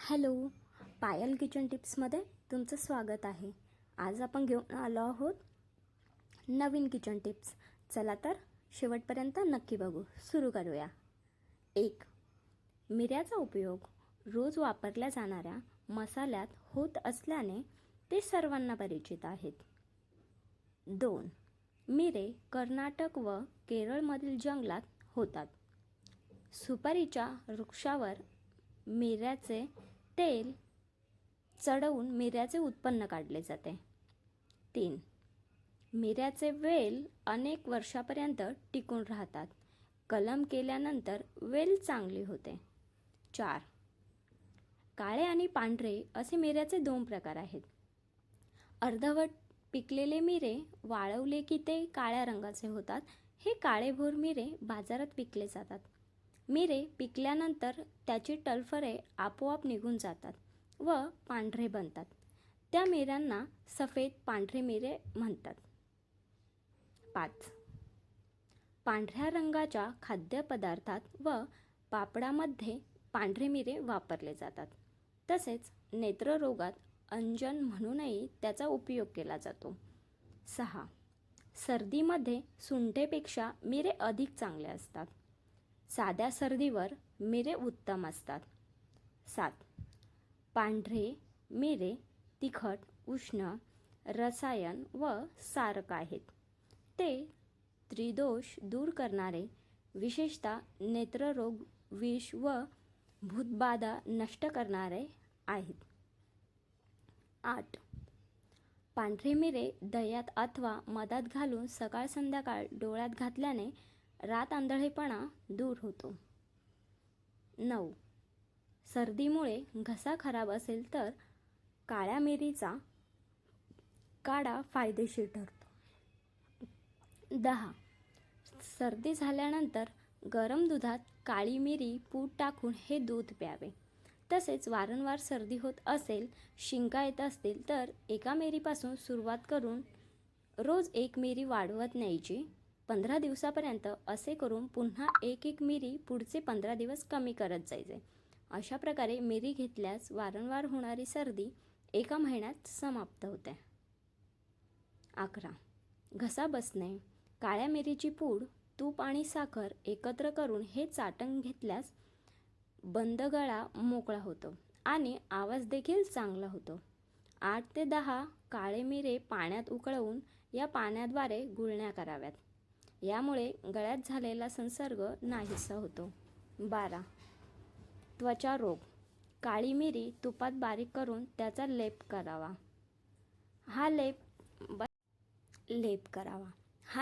Hello, पायल kitchen टिप्समध्ये तुमचं स्वागत आहे. आज आपण घेऊन आलो आहोत नवीन किचन टिप्स. चला तर शेवटपर्यंत नक्की बघू. सुरू करूया. 1. मिऱ्याचा उपयोग रोज वापरल्या जाणाऱ्या मसाल्यात होत असल्याने ते सर्वांना परिचित आहेत. 2. मिरे कर्नाटक व केरळमधील जंगलात होतात. सुपारीच्या वृक्षावर मिऱ्याचे तेल चढवून मिऱ्याचे उत्पन्न काढले जाते. 3. मिऱ्याचे वेल अनेक वर्षापर्यंत टिकून राहतात. कलम केल्यानंतर वेल चांगली होते. 4. काळे आणि पांढरे असे मिऱ्याचे 2 प्रकार आहेत. अर्धवट पिकलेले मिरे वाळवले की ते काळ्या रंगाचे होतात. हे काळेभोर मिरे बाजारात विकले जातात. मिरे पिकल्यानंतर त्याची टलफरे आपोआप निघून जातात व पांढरे बनतात. त्या मिऱ्यांना सफेद पांढरे मिरे म्हणतात. 5. पांढऱ्या रंगाच्या खाद्यपदार्थात व पापडामध्ये पांढरे मिरे वापरले जातात. तसेच नेत्ररोगात अंजन म्हणूनही त्याचा उपयोग केला जातो. 6. सर्दीमध्ये सुंठेपेक्षा मिरे अधिक चांगले असतात. साध्या सर्दीवर मिरे उत्तम असतात. 7. पांढरे मिरे तिखट, उष्ण, रसायन व सारक आहेत. ते त्रिदोष दूर करणारे, विशेषतः नेत्ररोग, विष व भूतबाधा नष्ट करणारे आहेत. 8. पांढरे मिरे दह्यात अथवा मधात घालून सकाळ संध्याकाळ डोळ्यात घातल्याने रात आंधळेपणा दूर होतो. 9. सर्दीमुळे घसा खराब असेल तर काळ्या मिरीचा काढा फायदेशीर ठरतो. 10. सर्दी झाल्यानंतर गरम दुधात काळी मिरी पूड टाकून हे दूध प्यावे. तसेच वारंवार सर्दी होत असेल, शिंका येत असतील तर एका मिरीपासून सुरुवात करून रोज 1 मिरी वाढवत न्यायची. 15 दिवसापर्यंत असे करून पुन्हा 1 मिरी पुढचे 15 दिवस कमी करत जायचे. अशा प्रकारे मिरी घेतल्यास वारंवार होणारी सर्दी 1 महिन्यात समाप्त होते. 11. घसा बसणे. काळ्या मिरीची पूड, तूप आणि साखर एकत्र करून हे चाटण घेतल्यास बंद गळा मोकळा होतो आणि आवाज देखील चांगला होतो. 8 ते 10 काळे मिरे पाण्यात उकळवून या पाण्याद्वारे गुळण्या कराव्यात. यामुळे गळ्यात झालेला संसर्ग नाहीसा होतो. 12. त्वचा रोग. काळी मिरी तुपात बारीक करून त्याचा लेप करावा. हा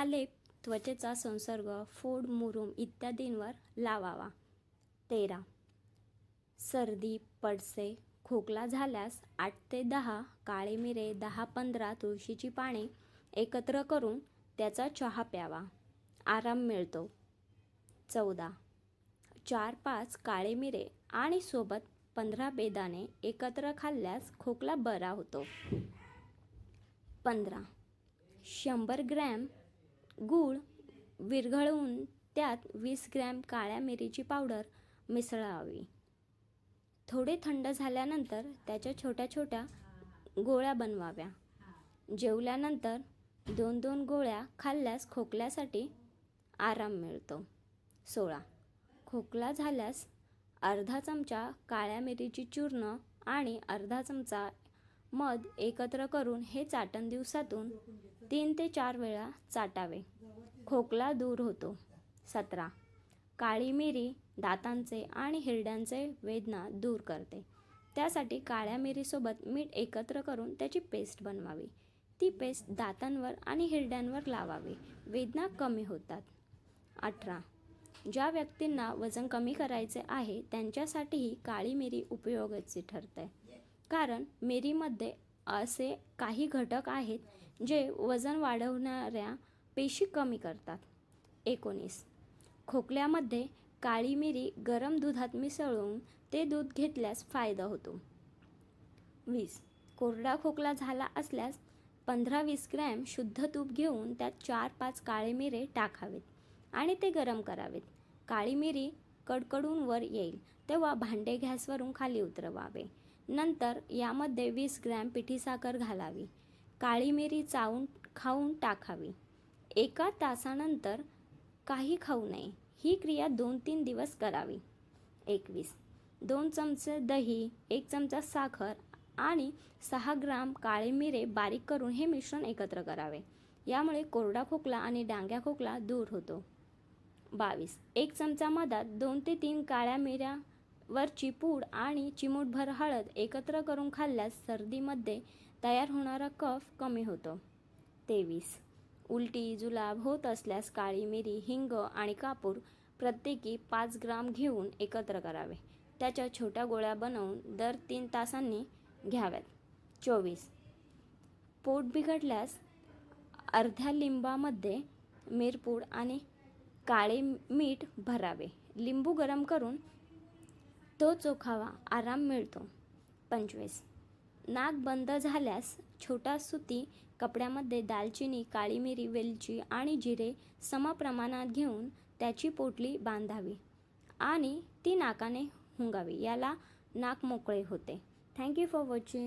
लेप त्वचेचा संसर्ग, फोड, मुरूम इत्यादींवर लावावा. 13. सर्दी, पडसे, खोकला झाल्यास 8 ते 10 काळे मिरे, 10-15 तुळशीची पाने एकत्र करून त्याचा चहा प्यावा. आराम मिळतो. 14. 4-5 काळे मिरे आणि सोबत 15 बेदाणे एकत्र खाल्ल्यास खोकला बरा होतो. 15. 100 ग्रॅम गूळ विरघळवून त्यात 20 ग्रॅम काळ्या मिरीची पावडर मिसळावी. थोडे थंड झाल्यानंतर त्याच्या छोट्या छोट्या गोळ्या बनवाव्या. जेवल्यानंतर 2-2 गोळ्या खाल्ल्यास खोकल्यासाठी आराम मिळतो. 16. खोकला झाल्यास अर्धा चमचा काळ्या मिरीची चूर्ण आणि अर्धा चमचा मध एकत्र करून हे चाटण दिवसातून 3 ते 4 वेळा चाटावे. खोकला दूर होतो. 17. काळी मिरी दातांचे आणि हिरड्यांचे वेदना दूर करते. त्यासाठी काळ्या मिरीसोबत मीठ एकत्र करून त्याची पेस्ट बनवावी. ती पेस्ट दातांवर आणि हिरड्यांवर लावावी. वेदना कमी होतात. 18. ज्या व्यक्तींना वजन कमी करायचे आहे त्यांच्यासाठीही काळी मिरी उपयोगाची ठरते. कारण मिरीमध्ये असे काही घटक आहेत जे वजन वाढवणाऱ्या पेशी कमी करतात. 19. खोकल्यामध्ये काळी मिरी गरम दुधात मिसळून ते दूध घेतल्यास फायदा होतो. 20. कोरडा खोकला झाला असल्यास 15-20 ग्रॅम शुद्ध तूप घेऊन त्यात 4-5 काळे मिरे टाकावेत आणि ते गरम करावेत. काळी मिरी कडकडून वर येईल तेव्हा भांडे गॅसवरून खाली उतरवावे. नंतर यामध्ये 20 ग्रॅम पिठी साखर घालावी. काळी मिरी चावून खाऊन टाकावी. 1 तासानंतर काही खाऊ नये. ही क्रिया 2-3 दिवस करावी. 21. 2 चमचे दही, 1 चमचा साखर आणि 6 ग्राम काळे मिरे बारीक करून हे मिश्रण एकत्र करावे. यामुळे कोरडा खोकला आणि डांग्या खोकला दूर होतो. 22. 1 चमचा मधात 2 ते 3 काळ्या मिऱ्यावरची पूड आणि चिमूटभर हळद एकत्र करून खाल्ल्यास सर्दीमध्ये तयार होणारा कफ कमी होतो. 23. उलटी जुलाब होत असल्यास काळी मिरी, हिंग आणि कापूर प्रत्येकी 5 ग्राम घेऊन एकत्र करावे. त्याच्या छोट्या गोळ्या बनवून दर 3 तासांनी घ्याव्यात. 24. पोट बिघडल्यास अर्ध्या लिंबामध्ये मिरपूड आणि काळे मीठ भरावे. लिंबू गरम करून तो चोखावा, आराम मिळतो. 25. नाक बंद झाल्यास छोटा सुती कपड्यामध्ये दालचिनी, काळी मिरी, वेलची आणि जिरे समप्रमाणात घेऊन त्याची पोटली बांधावी आणि ती नाकाने हुंगावी. याला नाक मोकळे होते. Thank you for watching.